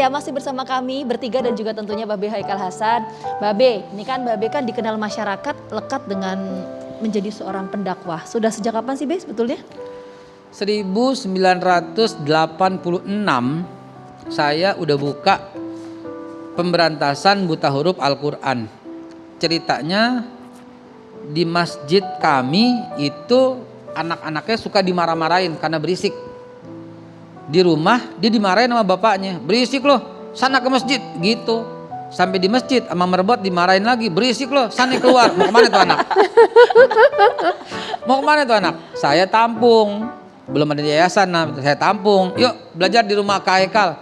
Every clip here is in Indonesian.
Ya, masih bersama kami bertiga dan juga tentunya Babe Haikal Hasan. Babe, ini kan Babe kan dikenal masyarakat lekat dengan menjadi seorang pendakwah. Sudah sejak kapan sih Be sebetulnya? 1986 saya udah buka pemberantasan buta huruf Al-Quran. Ceritanya di masjid kami itu anak-anaknya suka dimarah-marahin karena berisik. Di rumah dia dimarahin sama bapaknya, berisik loh, sana ke masjid gitu. Sampai di masjid sama merebot dimarahin lagi, berisik loh, sana keluar. Mau kemana tuh anak? Mau kemana tuh anak? Saya tampung, belum ada yayasan, saya tampung. Yuk belajar di rumah Kak Haikal.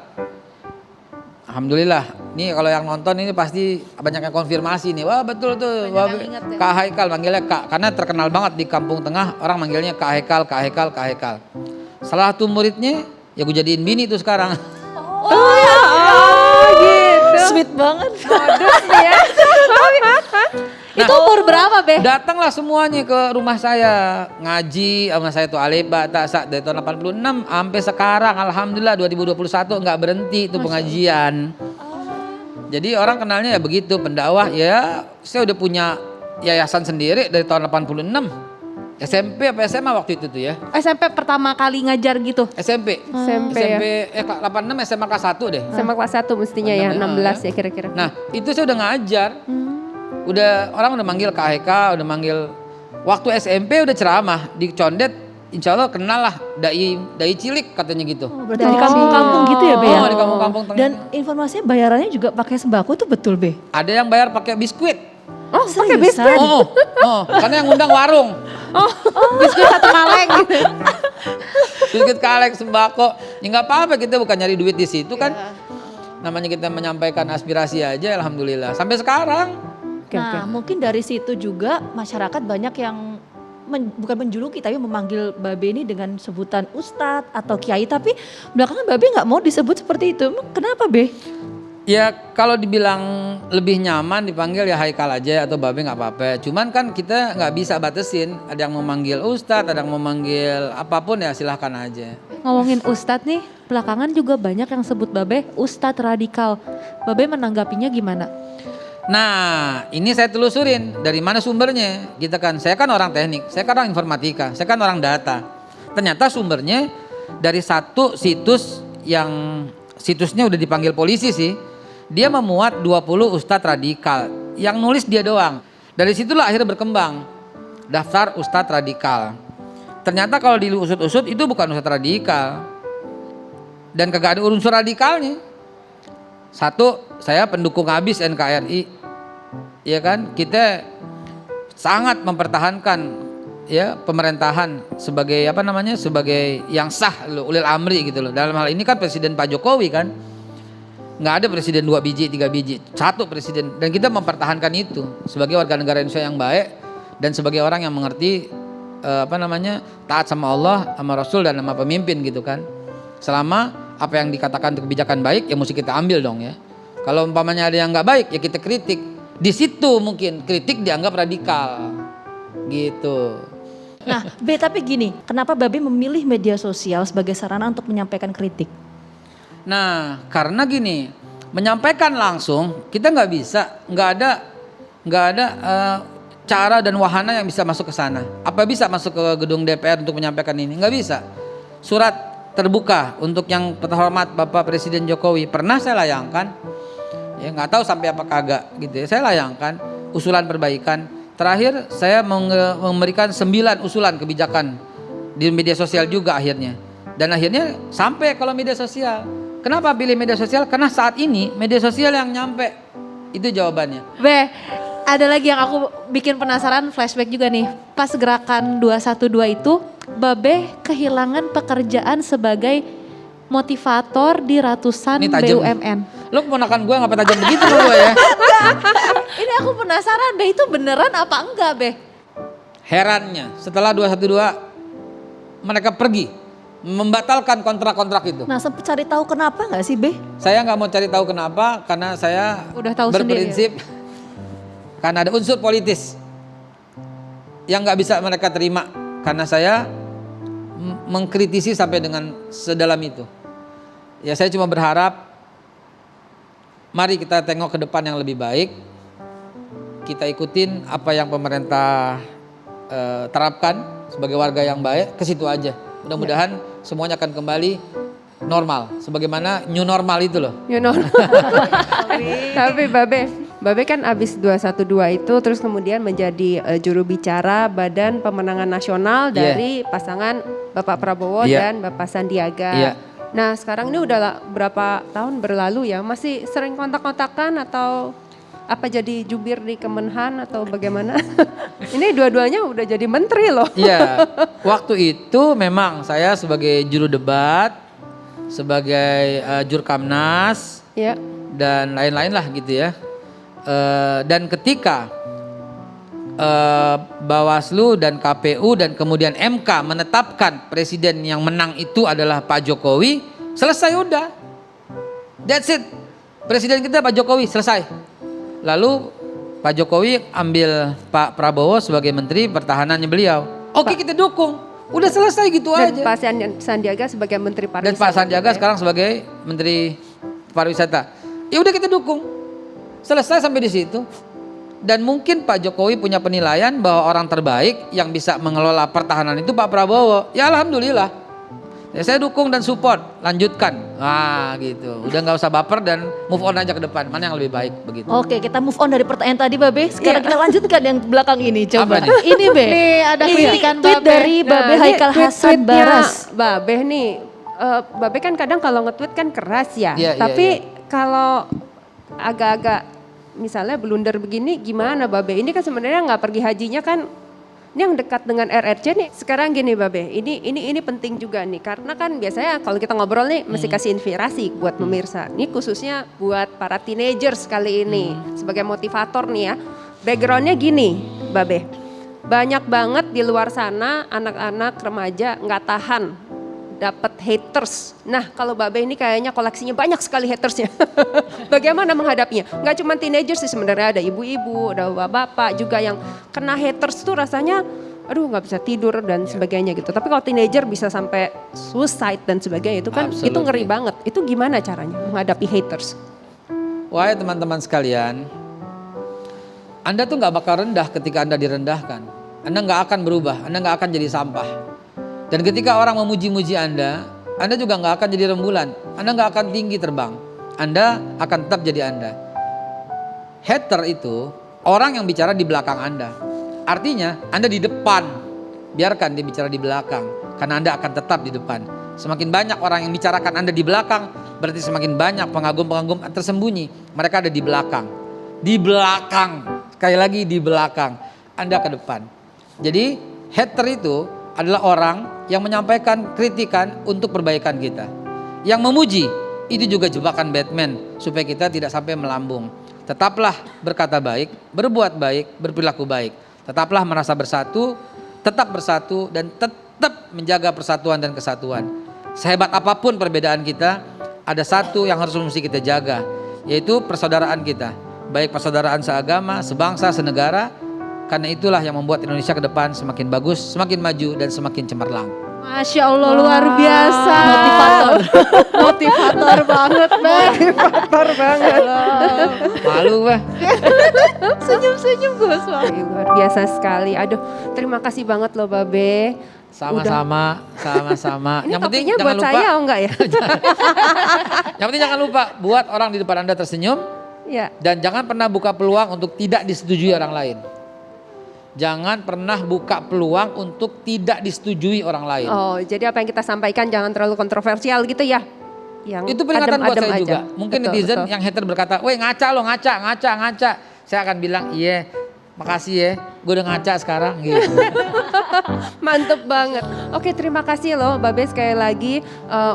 Alhamdulillah, nih kalau yang nonton ini pasti banyak yang konfirmasi nih. Wah betul tuh, Kak Haikal manggilnya Kak, karena terkenal banget di Kampung Tengah orang manggilnya Kak Haikal, Kak Haikal, Kak Haikal. Salah satu muridnya ya gue jadiin bini tuh sekarang. Oh ya, gitu. Sweet banget. Modus ya. Itu umur berapa Be? Datanglah semuanya ke rumah saya ngaji sama saya tuh Aleba tak dari tahun 86 sampai sekarang alhamdulillah 2021 nggak berhenti itu pengajian. Jadi orang kenalnya ya begitu, pendakwah ya. Saya udah punya yayasan sendiri dari tahun 86. SMP apa SMA waktu itu tuh ya? SMP pertama kali ngajar gitu? SMP. SMP ya? 86 SMA kelas 1 deh. SMA kelas 1 mestinya ya, 16 ya kira-kira. Nah itu saya udah ngajar. Orang udah manggil Kak Haikal, udah manggil. Waktu SMP udah ceramah di Condet, insya Allah kenal lah dai cilik katanya gitu. Oh, berarti di kampung-kampung gitu ya Be ya? Oh di kampung-kampung. Dan informasinya bayarannya juga pakai sembako tuh betul Be? Ada yang bayar pakai biskuit. Oh pakai Seriusan? biskuit? Karena yang ngundang warung. Biskuit satu kaleng gitu. Biskuit kaleng sembako. Ya nggak apa-apa, kita bukan nyari duit di situ kan. Namanya kita menyampaikan aspirasi aja, alhamdulillah. Sampai sekarang. Nah, mungkin dari situ juga masyarakat banyak yang bukan menjuluki tapi memanggil Babe ini dengan sebutan Ustadz atau Kiai, tapi belakangan Babe nggak mau disebut seperti itu. Emang kenapa Be? Ya kalau dibilang lebih nyaman dipanggil ya Haikal aja atau Babe nggak apa-apa. Cuman kan kita nggak bisa batasin. Ada yang mau manggil Ustadz, ada yang mau manggil apapun ya silahkan aja. Ngomongin Ustadz nih, belakangan juga banyak yang sebut Babe Ustadz radikal. Babe menanggapinya gimana? Nah ini saya telusurin dari mana sumbernya. Saya kan orang teknik, saya kan orang informatika, saya kan orang data. Ternyata sumbernya dari satu situs yang situsnya udah dipanggil polisi sih. Dia memuat 20 ustadz radikal, yang nulis dia doang. Dari situlah akhirnya berkembang daftar ustadz radikal. Ternyata kalau diusut-usut itu bukan ustadz radikal. Dan kagak ada unsur radikalnya. Satu, saya pendukung habis NKRI. Ya kan, kita sangat mempertahankan ya pemerintahan sebagai sebagai yang sah loh, ulil amri gitu loh. Dalam hal ini kan Presiden Pak Jokowi kan. Nggak ada presiden 2 biji, 3 biji, satu presiden, dan kita mempertahankan itu sebagai warga negara Indonesia yang baik dan sebagai orang yang mengerti taat sama Allah, sama Rasul dan sama pemimpin gitu kan. Selama apa yang dikatakan itu kebijakan baik ya mesti kita ambil dong ya. Kalau umpamanya ada yang nggak baik ya kita kritik. Di situ mungkin kritik dianggap radikal gitu. Nah Be, tapi gini, kenapa Babe memilih media sosial sebagai sarana untuk menyampaikan kritik? Nah karena gini, menyampaikan langsung kita nggak bisa, nggak ada cara dan wahana yang bisa masuk ke sana. Apa bisa masuk ke gedung DPR untuk menyampaikan ini? Nggak bisa. Surat terbuka untuk yang terhormat Bapak Presiden Jokowi pernah saya layangkan, ya nggak tahu sampai apa kagak gitu ya. Saya layangkan usulan perbaikan. Terakhir saya memberikan 9 usulan kebijakan di media sosial juga akhirnya. Dan akhirnya sampai kalau media sosial. Kenapa pilih media sosial? Karena saat ini media sosial yang nyampe. Itu jawabannya. Be, ada lagi yang aku bikin penasaran, flashback juga nih. Pas gerakan 212 itu, Babe kehilangan pekerjaan sebagai motivator di ratusan BUMN. Lu keponakan gue ngapa tajam begitu lo gue ya? Ini aku penasaran, Be, itu beneran apa enggak Be? Herannya setelah 212 mereka pergi membatalkan kontrak-kontrak itu. Nah sempat cari tahu kenapa nggak sih Be? Saya nggak mau cari tahu kenapa, karena saya udah tahu berprinsip sendiri, ya? Karena ada unsur politis yang nggak bisa mereka terima, karena saya mengkritisi sampai dengan sedalam itu. Ya saya cuma berharap mari kita tengok ke depan yang lebih baik. Kita ikutin apa yang pemerintah terapkan sebagai warga yang baik, ke situ aja. Mudah-mudahan semuanya akan kembali normal, sebagaimana new normal itu loh. You know. Tapi Babe kan abis 212 itu terus kemudian menjadi juru bicara Badan Pemenangan Nasional dari pasangan Bapak Prabowo dan Bapak Sandiaga. Nah sekarang ini udah berapa tahun berlalu ya, masih sering kontak-kontakan atau apa jadi jubir di Kemenhan atau bagaimana? Ini dua-duanya udah jadi menteri loh. Iya, waktu itu memang saya sebagai juru debat, sebagai jurkamnas, dan lain-lain lah gitu ya. Dan ketika Bawaslu dan KPU dan kemudian MK menetapkan presiden yang menang itu adalah Pak Jokowi, selesai udah. That's it. Presiden kita Pak Jokowi, selesai. Lalu Pak Jokowi ambil Pak Prabowo sebagai menteri pertahanannya beliau. Oke, kita dukung. Udah selesai gitu dan aja. Pak Sandiaga sebagai menteri pariwisata. Dan Pak Sandiaga sekarang sebagai menteri pariwisata. Ya udah kita dukung. Selesai sampai di situ. Dan mungkin Pak Jokowi punya penilaian bahwa orang terbaik yang bisa mengelola pertahanan itu Pak Prabowo. Ya alhamdulillah. Ya saya dukung dan support, lanjutkan. Nah gitu, udah gak usah baper dan move on aja ke depan. Mana yang lebih baik begitu. Oke, kita move on dari pertanyaan tadi Babe. Sekarang kita lanjutkan yang belakang ini. Coba. Apa nih? Ini Be. Nih ada Ini kritikan tweet Babe. dari Babe ini Haikal Hasan tweet-tweetnya Baras. Babe nih, Babe kan kadang kalau nge-tweet kan keras ya. Iya, Tapi kalau agak-agak misalnya blunder begini gimana Babe? Ini kan sebenarnya nggak pergi hajinya kan. Ini yang dekat dengan RRC nih. Sekarang gini Babe, ini penting juga nih. Karena kan biasanya kalau kita ngobrol nih mesti kasih inspirasi buat pemirsa. Ini khususnya buat para teenagers kali ini. Sebagai motivator nih ya. Backgroundnya gini Babe. Banyak banget di luar sana anak-anak remaja nggak tahan dapat haters. Nah kalau Babe ini kayaknya koleksinya banyak sekali hatersnya. Bagaimana menghadapinya? Nggak cuma teenagers sih sebenarnya, ada ibu-ibu, ada bapak-bapak juga yang kena haters tuh rasanya aduh nggak bisa tidur dan sebagainya gitu. Tapi kalau teenager bisa sampai suicide dan sebagainya itu kan itu ngeri banget. Itu gimana caranya menghadapi haters? Wahai teman-teman sekalian, Anda tuh nggak bakal rendah ketika Anda direndahkan. Anda nggak akan berubah, Anda nggak akan jadi sampah. Dan ketika orang memuji-muji Anda juga nggak akan jadi rembulan. Anda nggak akan tinggi terbang. Anda akan tetap jadi Anda. Hater itu orang yang bicara di belakang Anda. Artinya Anda di depan. Biarkan dia bicara di belakang. Karena Anda akan tetap di depan. Semakin banyak orang yang bicarakan Anda di belakang, berarti semakin banyak pengagum-pengagum tersembunyi. Mereka ada di belakang. Di belakang. Sekali lagi di belakang. Anda ke depan. Jadi hater itu adalah orang yang menyampaikan kritikan untuk perbaikan kita. Yang memuji itu juga jebakan Batman supaya kita tidak sampai melambung. Tetaplah berkata baik, berbuat baik, berperilaku baik. Tetaplah merasa bersatu, tetap bersatu dan tetap menjaga persatuan dan kesatuan. Sehebat apapun perbedaan kita, ada satu yang harus mesti kita jaga, yaitu persaudaraan kita. Baik persaudaraan seagama, sebangsa, senegara. Karena itulah yang membuat Indonesia ke depan semakin bagus, semakin maju dan semakin cemerlang. Masya Allah luar biasa. Motivator. Motivator banget Bang. Motivator banget. Malu bah. Senyum-senyum gue Luar biasa sekali. Aduh, terima kasih banget loh Babe. Sama-sama, sama-sama. Ini Yang penting topinya jangan buat lupa. saya oh enggak ya? Yang penting jangan lupa buat orang di depan Anda tersenyum Ya. dan jangan pernah buka peluang untuk tidak disetujui orang lain. Jangan pernah buka peluang untuk tidak disetujui orang lain. Oh, jadi apa yang kita sampaikan jangan terlalu kontroversial gitu ya? Yang Itu peringatan buat adem-adem saya aja. juga. Mungkin Betul, netizen betul. yang hater berkata, "Weh ngaca lo, ngaca." Saya akan bilang, "Iya, makasih ya. Gue udah ngaca sekarang." Gitu. Mantep banget. Oke, terima kasih loh Babe sekali lagi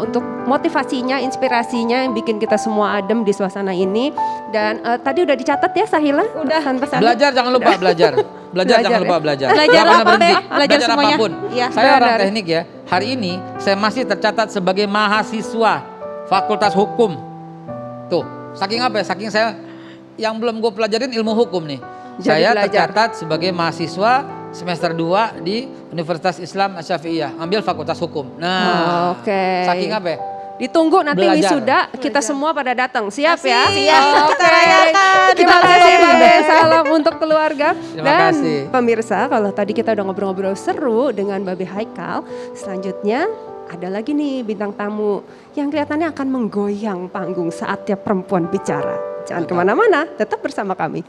untuk motivasinya, inspirasinya yang bikin kita semua adem di suasana ini. Dan tadi udah dicatat ya Sahila? Udah. Pesan-pesan. Belajar jangan lupa belajar. Belajar jangan Belajar lupa ya? belajar. Belajar Nggak pernah apa, berhenti. Teh? Belajar semuanya? apapun. Iya, Saya orang benar. teknik ya. Hari ini saya masih tercatat sebagai mahasiswa Fakultas Hukum. Tuh, saking apa ya? Saking saya yang belum gue pelajarin ilmu hukum nih. Jadi Saya belajar. tercatat sebagai mahasiswa semester 2 di Universitas Islam Asy-Syafi'iyah, ambil Fakultas Hukum. Nah, Oke. saking apa ya? Ditunggu nanti Belajar. wisuda, kita semua pada datang. Siap ya? Siap. Oke. Kita rayakan. Terima kasih Babe, salam untuk keluarga. Terima Dan kasih. pemirsa, kalau tadi kita udah ngobrol-ngobrol seru dengan Babe Haikal, selanjutnya ada lagi nih bintang tamu yang kelihatannya akan menggoyang panggung saat tiap perempuan bicara. Jangan kemana-mana, tetap bersama kami.